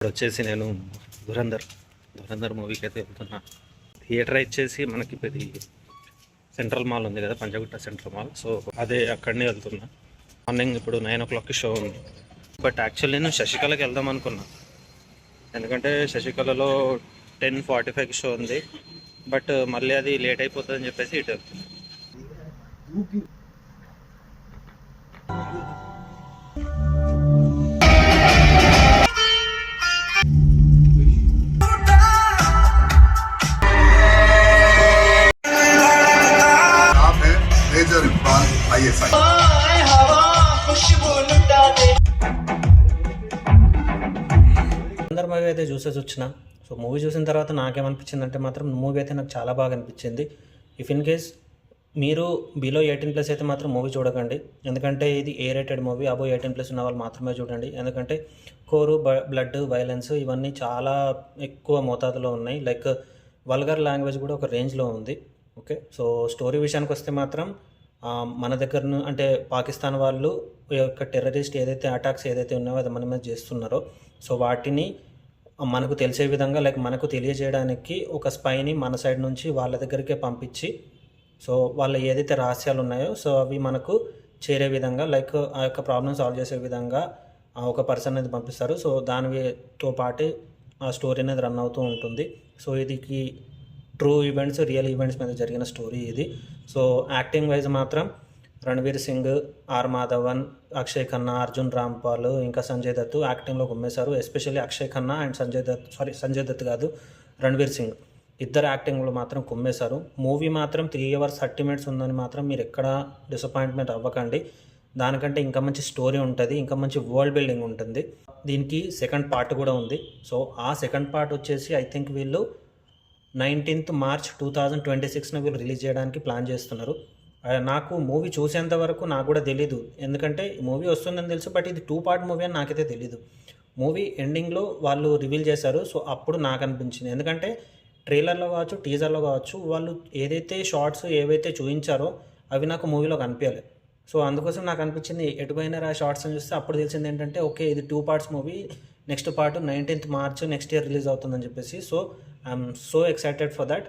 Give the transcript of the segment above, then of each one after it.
ఇప్పుడు వచ్చేసి నేను ధురంధర్ మూవీకి అయితే వెళ్తున్నా. థియేటర్ వచ్చేసి మనకి ఇది సెంట్రల్ మాల్ ఉంది కదా, పంజగుట్ట సెంట్రల్ మాల్. సో అదే అక్కడనే వెళ్తున్నా. మార్నింగ్ ఇప్పుడు 9 o'clockకి షో ఉంది. బట్ యాక్చువల్లీ నేను శశికళకి వెళ్దాం అనుకున్నా, ఎందుకంటే శశికళలో 10:45కి షో ఉంది. బట్ మళ్ళీ అది లేట్ అయిపోతుందని చెప్పేసి ఇటు వెళ్తున్నా. ధురంధర్ మూవీ అయితే చూసిన. సో మూవీ చూసిన తర్వాత నాకేమనిపించింది అంటే మాత్రం మూవీ అయితే నాకు చాలా బాగా అనిపించింది. ఇఫ్ ఇన్ కేస్ మీరు బిలో 18+ అయితే మాత్రం మూవీ చూడకండి, ఎందుకంటే ఇది ఏ రేటెడ్ మూవీ. అబో 18+ ఉన్న వాళ్ళు మాత్రమే చూడండి, ఎందుకంటే కోరు, బ్లడ్, వైలెన్స్ ఇవన్నీ చాలా ఎక్కువ మోతాదులో ఉన్నాయి. లైక్ వల్గర్ లాంగ్వేజ్ కూడా ఒక రేంజ్లో ఉంది. ఓకే, సో స్టోరీ విషయానికి వస్తే మాత్రం మన దగ్గర అంటే పాకిస్తాన్ వాళ్ళు యొక్క టెర్రరిస్ట్ ఏదైతే అటాక్స్ ఏదైతే ఉన్నాయో అది మన మీద చేస్తున్నారో, సో వాటిని మనకు తెలిసే విధంగా లైక్ మనకు తెలియజేయడానికి ఒక స్పైని మన సైడ్ నుంచి వాళ్ళ దగ్గరికే పంపించి, సో వాళ్ళ ఏదైతే రహస్యాలు ఉన్నాయో సో అవి మనకు చేరే విధంగా లైక్ ఆ యొక్క ప్రాబ్లమ్ సాల్వ్ చేసే విధంగా ఒక పర్సన్ అనేది పంపిస్తారు. సో దానితో పాటు ఆ స్టోరీ అనేది రన్ అవుతూ ఉంటుంది. సో ఇది ట్రూ ఈవెంట్స్, రియల్ ఈవెంట్స్ మీద జరిగిన స్టోరీ ఇది. సో యాక్టింగ్ వైజ్ మాత్రం రణవీర్ సింగ్, ఆర్ మాధవన్, అక్షయ్ ఖన్నా, అర్జున్ రాంపాల్, ఇంకా సంజయ్ దత్ యాక్టింగ్లో గుమ్మేశారు. ఎస్పెషల్లీ అక్షయ్ ఖన్నా అండ్ సంజయ్ దత్ కాదు, రణవీర్ సింగ్ ఇద్దరు యాక్టింగ్లో మాత్రం కుమ్మేశారు. మూవీ మాత్రం 3 hours 30 minutes ఉందని మాత్రం మీరు ఎక్కడ డిసప్పాయింట్మెంట్ అవ్వకండి. దానికంటే ఇంకా మంచి స్టోరీ ఉంటుంది, ఇంకా మంచి వరల్డ్ బిల్డింగ్ ఉంటుంది. దీనికి సెకండ్ పార్ట్ కూడా ఉంది. సో ఆ సెకండ్ పార్ట్ వచ్చేసి ఐ థింక్ వీళ్ళు 19th March 2026 వీళ్ళు రిలీజ్ చేయడానికి ప్లాన్ చేస్తున్నారు. నాకు మూవీ చూసేంత వరకు నాకు కూడా తెలీదు, ఎందుకంటే మూవీ వస్తుందని తెలుసు, బట్ ఇది 2-part మూవీ అని నాకైతే తెలీదు. మూవీ ఎండింగ్లో వాళ్ళు రివీల్ చేశారు. సో అప్పుడు నాకు అనిపించింది, ఎందుకంటే ట్రైలర్లో కావచ్చు, టీజర్లో కావచ్చు, వాళ్ళు ఏదైతే షార్ట్స్ ఏవైతే చూపించారో అవి నాకు మూవీలో కనిపించలేదు. సో అందుకోసం నాకు అనిపించింది ఎటుపోయినా ఆ షార్ట్స్ అని చూస్తే అప్పుడు తెలిసింది ఏంటంటే ఓకే ఇది 2 parts movie, next part 19th March next year release అవుతుందని చెప్పేసి. So I'm so excited for that.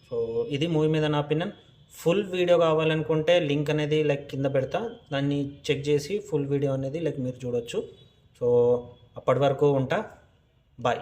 So ఇది మూవీ మీద నా ఒపీనియన్. ఫుల్ వీడియో కావాలనుకుంటే లింక్ అనేది లైక్ కింద పెడతా, దాన్ని చెక్ చేసి ఫుల్ వీడియో అనేది లైక్ మీరు చూడొచ్చు. సో అప్పటి వరకు ఉంటా, బాయ్.